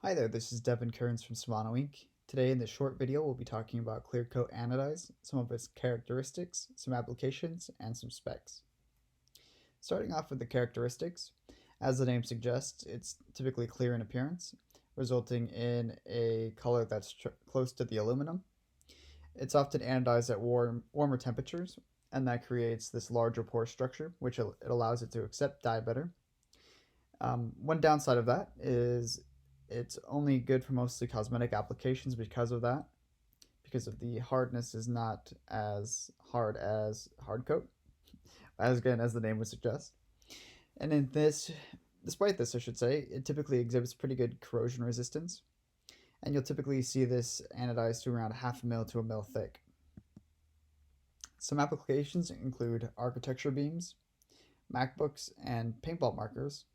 Hi there, this is Devin Kearns from Samano Inc. Today in this short video we'll be talking about Clear Coat Anodize, some of its characteristics, some applications, and some specs. Starting off with the characteristics, as the name suggests, it's typically clear in appearance, resulting in a color that's close to the aluminum. It's often anodized at warmer temperatures, and that creates this larger pore structure, which it allows it to accept dye better. One downside of that is it's only good for mostly cosmetic applications because of that, because of the hardness is not as hard as hard coat, as again as the name would suggest. And despite this, I should say, it typically exhibits pretty good corrosion resistance, and you'll typically see this anodized to around half a mil to a mil thick. Some applications include architecture beams, MacBooks, and paintball markers,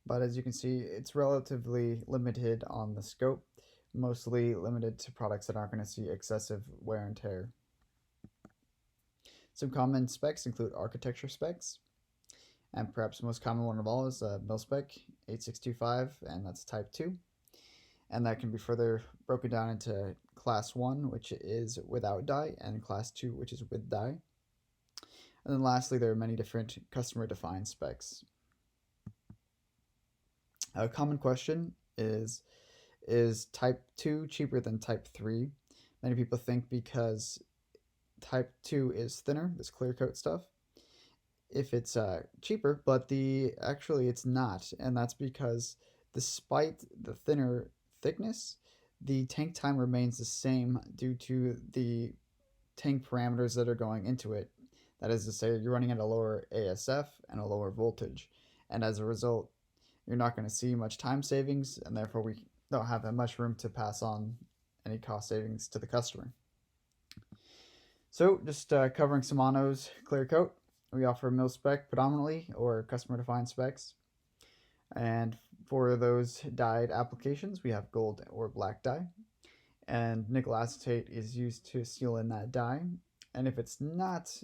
but as you can see, it's relatively limited on the scope, mostly limited to products that aren't going to see excessive wear and tear. Some common specs include architecture specs, and perhaps the most common one of all is mil-spec 8625, and that's type 2. And that can be further broken down into class 1, which is without dye, and class 2, which is with dye. And then lastly, there are many different customer-defined specs. A common question is type 2 cheaper than type 3? Many people think because type 2 is thinner, this clear coat stuff, if it's cheaper, but actually it's not, and that's because despite the thinner thickness, the tank time remains the same due to the tank parameters that are going into it. That is to say, you're running at a lower ASF and a lower voltage, and as a result, you're not going to see much time savings, and therefore we don't have that much room to pass on any cost savings to the customer. So just covering Samano's clear coat, we offer mil-spec predominantly or customer-defined specs. And for those dyed applications, we have gold or black dye. And nickel acetate is used to seal in that dye. And if it's not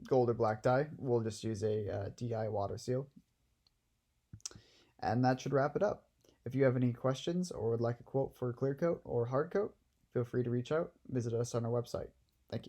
gold or black dye, we'll just use a DI water seal. And that should wrap it up. If you have any questions or would like a quote for clear coat or hard coat, feel free to reach out. Visit us on our website. Thank you.